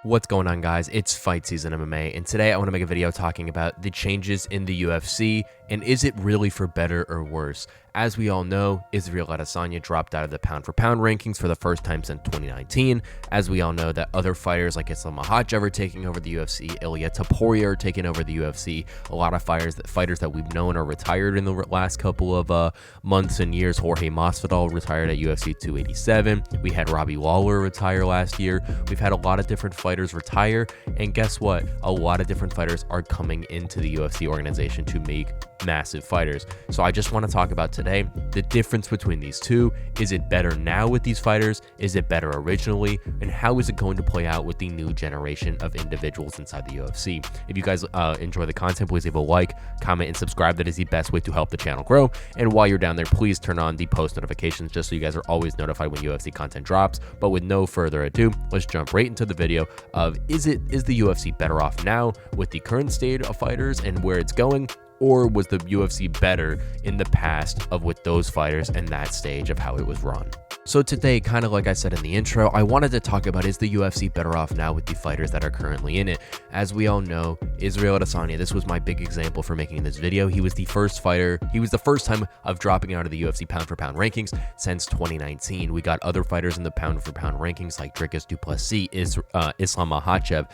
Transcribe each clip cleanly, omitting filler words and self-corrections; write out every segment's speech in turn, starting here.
What's going on, guys? It's fight season MMA, and today I want to make a video talking about the changes in the UFC and is it really for better or worse. As we all know, Israel Adesanya dropped out of the pound-for-pound rankings for the first time since 2019. As we all know, that other fighters like Islam Makhachev are taking over the UFC, Ilia Topuria are taking over the UFC. A lot of fighters that we've known are retired in the last couple of months and years. Jorge Masvidal retired at UFC 287. We had Robbie Lawler retire last year. We've had a lot of different fighters retire, and guess what? A lot of different fighters are coming into the UFC organization to make massive fighters. So I just want to talk about today the difference between these two. Is it better now with these fighters? Is it better originally? And how is it going to play out with the new generation of individuals inside the UFC? If you guys enjoy the content, please leave a like, comment, and subscribe. That is the best way to help the channel grow. And while you're down there, please turn on the post notifications just so you guys are always notified when UFC content drops. But with no further ado, let's jump right into the video of is the UFC better off now with the current state of fighters and where it's going? Or was the UFC better in the past of with those fighters and that stage of how it was run? So today, kind of like I said in the intro, I wanted to talk about is the UFC better off now with the fighters that are currently in it. As we all know, Israel Adesanya, this was my big example for making this video. He was the first fighter, he was the first time of dropping out of the UFC pound for pound rankings since 2019. We got other fighters in the pound for pound rankings like Dricus, Plessis, Islam Makhachev,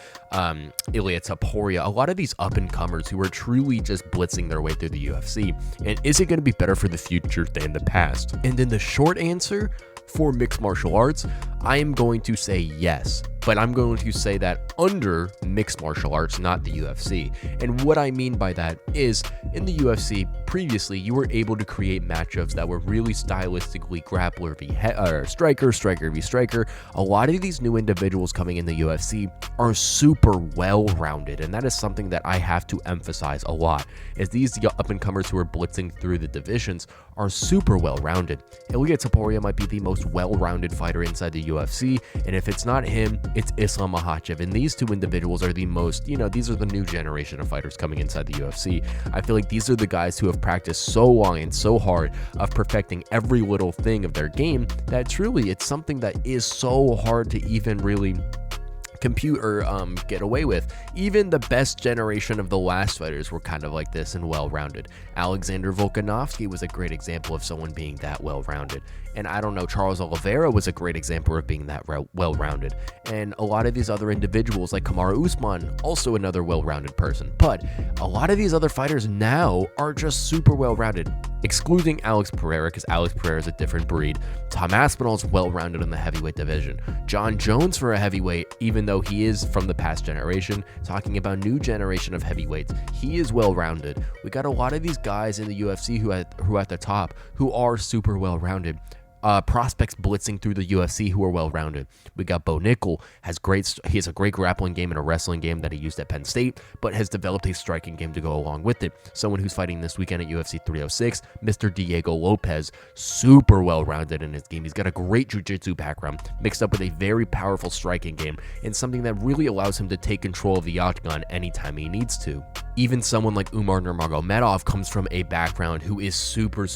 Ilia Topuria, a lot of these up and comers who are truly just blitzing their way through the UFC. And is it going to be better for the future than the past? And then the short answer for mixed martial arts, I am going to say yes, but I'm going to say that under mixed martial arts, not the UFC. And what I mean by that is in the UFC, previously, you were able to create matchups that were really stylistically grappler v striker, striker v striker. A lot of these new individuals coming in the UFC are super well-rounded, and that is something that I have to emphasize a lot, is these up-and-comers who are blitzing through the divisions are super well-rounded. Ilia Topuria might be the most well-rounded fighter inside the UFC, and if it's not him, it's Islam Makhachev, and these two individuals are the most, these are the new generation of fighters coming inside the UFC. I feel like these are the guys who have practiced so long and so hard of perfecting every little thing of their game that truly it's something that is so hard to even really compute or get away with. Even the best generation of the last fighters were kind of like this and well-rounded. Alexander Volkanovski was a great example of someone being that well-rounded. And I don't know, Charles Oliveira was a great example of being that well-rounded. And a lot of these other individuals like Kamaru Usman, also another well-rounded person. But a lot of these other fighters now are just super well-rounded, excluding Alex Pereira, because Alex Pereira is a different breed. Tom Aspinall is well-rounded in the heavyweight division. John Jones for a heavyweight, even though he is from the past generation, talking about new generation of heavyweights, he is well-rounded. We got a lot of these guys in the UFC who at the top who are super well-rounded. Prospects blitzing through the UFC who are well-rounded. We got Bo Nickel, he has a great grappling game and a wrestling game that he used at Penn State, but has developed a striking game to go along with it. Someone who's fighting this weekend at UFC 306, Mr. Diego Lopez, super well-rounded in his game. He's got a great jiu-jitsu background, mixed up with a very powerful striking game, and something that really allows him to take control of the octagon anytime he needs to. Even someone like Umar Nurmagomedov comes from a background who is super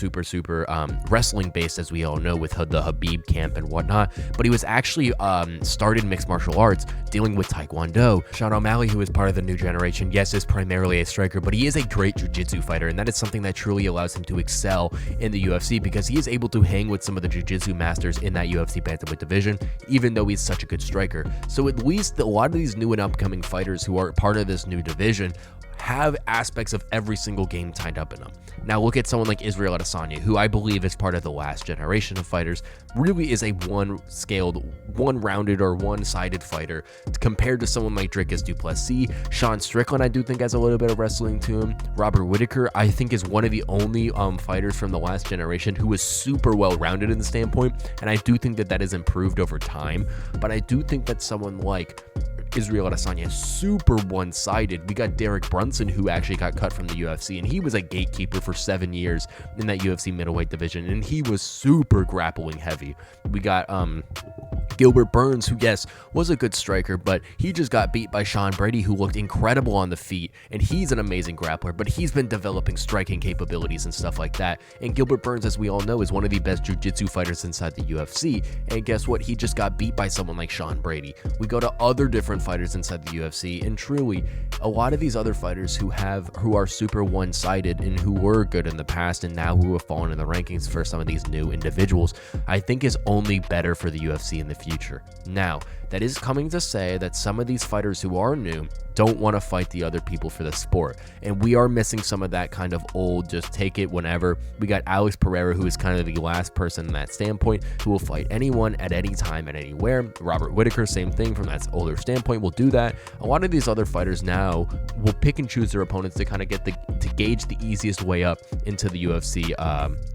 wrestling-based, as we all know, with the Habib camp and whatnot, but he was actually started mixed martial arts dealing with Taekwondo. Sean O'Malley, who is part of the new generation, yes, is primarily a striker, but he is a great jiu-jitsu fighter, and that is something that truly allows him to excel in the UFC because he is able to hang with some of the jiu-jitsu masters in that UFC bantamweight division, even though he's such a good striker. So at least a lot of these new and upcoming fighters who are part of this new division have aspects of every single game tied up in them. Now look at someone like Israel Adesanya, who I believe is part of the last generation of fighters, really is a one-scaled, one-rounded or one-sided fighter compared to someone like Dricus du Plessis. Sean Strickland, I do think, has a little bit of wrestling to him. Robert Whittaker, I think, is one of the only fighters from the last generation who is super well-rounded in the standpoint, and I do think that that has improved over time, but I do think that someone like Israel Adesanya is super one-sided. We got Derek Brunson, who actually got cut from the UFC, and he was a gatekeeper for 7 years in that UFC middleweight division, and he was super grappling heavy. We got Gilbert Burns, who, yes, was a good striker, but he just got beat by Sean Brady, who looked incredible on the feet, and he's an amazing grappler, but he's been developing striking capabilities and stuff like that. And Gilbert Burns, as we all know, is one of the best jiu-jitsu fighters inside the UFC, and guess what? He just got beat by someone like Sean Brady. We go to other different fighters inside the UFC, and truly, a lot of these other fighters who are super one-sided and who were good in the past and now who have fallen in the rankings for some of these new individuals, I think is only better for the UFC in the future. Now, that is coming to say that some of these fighters who are new don't want to fight the other people for the sport, and we are missing some of that kind of old, just take it whenever. We got Alex Pereira, who is kind of the last person in that standpoint, who will fight anyone at any time and anywhere. Robert Whittaker, same thing from that older standpoint, will do that. A lot of these other fighters now will pick and choose their opponents to kind of get to gauge the easiest way up into the UFC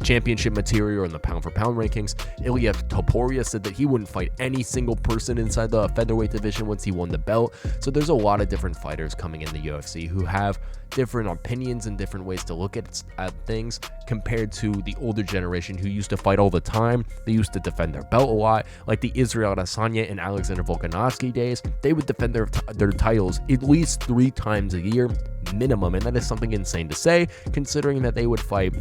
championship material in the pound for pound rankings. Ilya Topuria said that he wouldn't fight any single person inside the featherweight division once he won the belt. So there's a lot of different fighters coming in the UFC who have different opinions and different ways to look at things compared to the older generation who used to fight all the time. They used to defend their belt a lot, like the Israel Adesanya and Alexander Volkanovski days. They would defend their titles at least 3 times a year minimum, and that is something insane to say considering that they would fight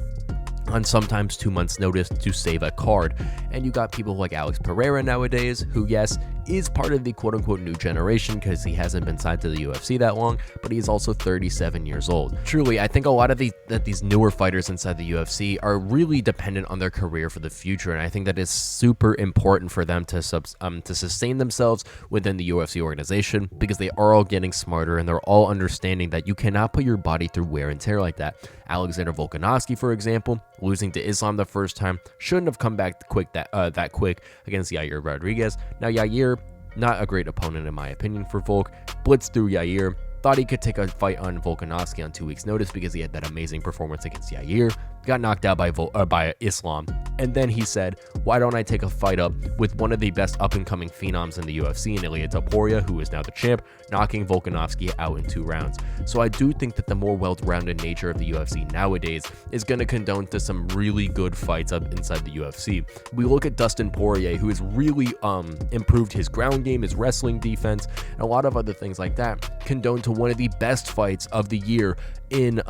on sometimes 2 months notice to save a card. And you got people like Alex Pereira nowadays, who, yes, is part of the quote-unquote new generation because he hasn't been signed to the UFC that long, but he's also 37 years old. Truly, I think a lot of these newer fighters inside the UFC are really dependent on their career for the future, and I think that is super important for them to sustain themselves within the UFC organization, because they are all getting smarter and they're all understanding that you cannot put your body through wear and tear like that. Alexander Volkanovski, for example, losing to Islam the first time, shouldn't have come back that quick against Yair Rodriguez. Now, Yair, not a great opponent in my opinion for Volk, blitzed through Yair, thought he could take a fight on Volkanovski on 2 weeks notice because he had that amazing performance against Yair, got knocked out by Islam, and then he said, why don't I take a fight up with one of the best up-and-coming phenoms in the UFC, in Ilya Topuria, who is now the champ, knocking Volkanovski out in 2 rounds. So I do think that the more well-rounded nature of the UFC nowadays is going to condone to some really good fights up inside the UFC. We look at Dustin Poirier, who has really improved his ground game, his wrestling defense, and a lot of other things like that, condone to one of the best fights of the year in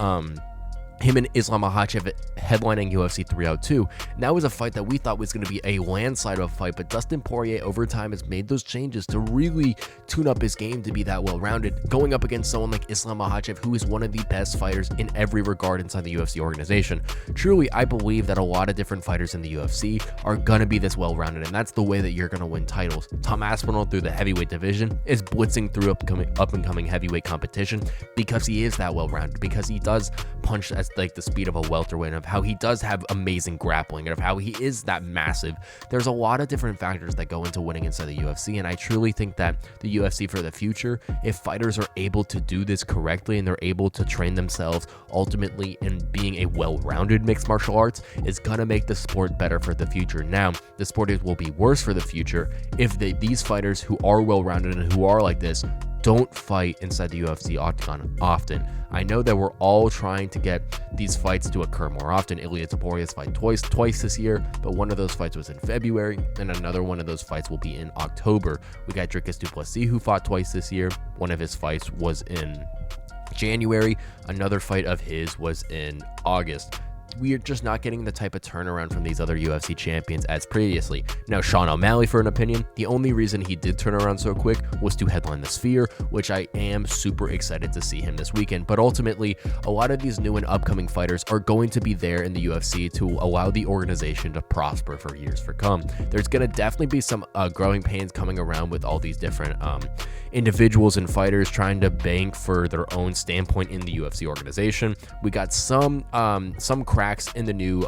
him and Islam Makhachev headlining UFC 302. And that was a fight that we thought was going to be a landslide of a fight, but Dustin Poirier over time has made those changes to really tune up his game to be that well-rounded, going up against someone like Islam Makhachev, who is one of the best fighters in every regard inside the UFC organization. Truly, I believe that a lot of different fighters in the UFC are going to be this well-rounded, and that's the way that you're going to win titles. Tom Aspinall through the heavyweight division is blitzing through up-and-coming heavyweight competition because he is that well-rounded, because he does punch at like the speed of a welterweight, of how he does have amazing grappling, and of how he is that massive. There's a lot of different factors that go into winning inside the UFC, and I truly think that the UFC for the future, if fighters are able to do this correctly and they're able to train themselves ultimately in being a well-rounded mixed martial arts, is gonna make the sport better for the future. Now, the sport will be worse for the future if these fighters who are well-rounded and who are like this don't fight inside the UFC octagon often. I know that we're all trying to get these fights to occur more often. Ilya Topuria's fight twice this year, but one of those fights was in February, and another one of those fights will be in October. We got Dricus du Plessis, who fought twice this year. One of his fights was in January. Another fight of his was in August. We are just not getting the type of turnaround from these other UFC champions as previously. Now, Sean O'Malley, for an opinion, the only reason he did turn around so quick was to headline the Sphere, which I am super excited to see him this weekend. But ultimately, a lot of these new and upcoming fighters are going to be there in the UFC to allow the organization to prosper for years to come. There's going to definitely be some growing pains coming around with all these different individuals and fighters trying to bank for their own standpoint in the UFC organization. We got some cracks in the new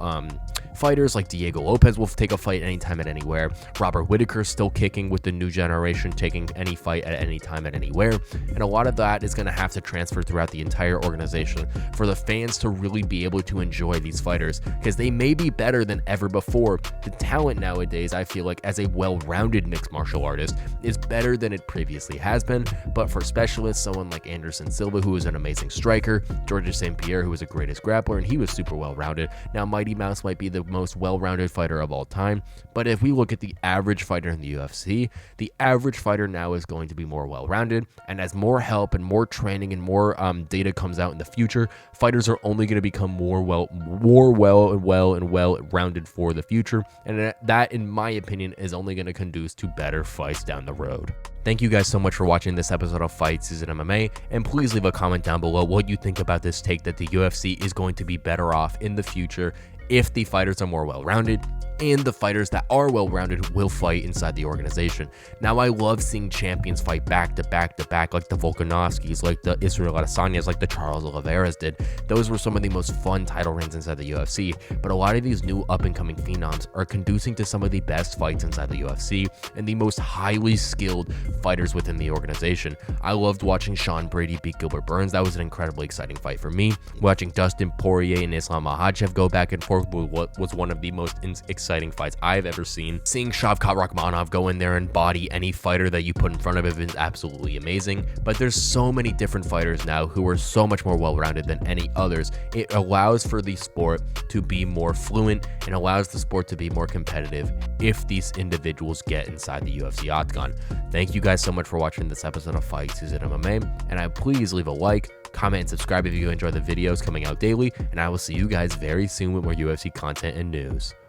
fighters, like Diego Lopez will take a fight anytime and anywhere. Robert Whittaker still kicking with the new generation, taking any fight at any time and anywhere. And a lot of that is going to have to transfer throughout the entire organization for the fans to really be able to enjoy these fighters, because they may be better than ever before. The talent nowadays, I feel like, as a well-rounded mixed martial artist, is better than it previously has been. But for specialists, someone like Anderson Silva, who is an amazing striker, Georges St. Pierre, who is the greatest grappler, and he was super well-rounded. Now, Mighty Mouse might be the the most well-rounded fighter of all time. But if we look at the average fighter in the UFC, the average fighter now is going to be more well-rounded. And as more help and more training and more data comes out in the future, fighters are only going to become more well-rounded for the future. And that, in my opinion, is only going to conduce to better fights down the road. Thank you guys so much for watching this episode of Fight Season MMA, and please leave a comment down below what you think about this take that the UFC is going to be better off in the future if the fighters are more well-rounded, and the fighters that are well-rounded will fight inside the organization. Now, I love seeing champions fight back to back to back, like the Volkanovskis, like the Israel Adesanyas, like the Charles Oliveira's did. Those were some of the most fun title reigns inside the UFC, but a lot of these new up-and-coming phenoms are conducing to some of the best fights inside the UFC and the most highly skilled fighters within the organization. I loved watching Sean Brady beat Gilbert Burns. That was an incredibly exciting fight for me. Watching Dustin Poirier and Islam Makhachev go back and forth was one of the most exciting fights I've ever seen. Seeing Shavkat Rakhmonov go in there and body any fighter that you put in front of him is absolutely amazing. But there's so many different fighters now who are so much more well-rounded than any others. It allows for the sport to be more fluent and allows the sport to be more competitive if these individuals get inside the UFC octagon. Thank you guys so much for watching this episode of Fight Season MMA, and please leave a like, comment, and subscribe if you enjoy the videos coming out daily, and I will see you guys very soon with more UFC content and news.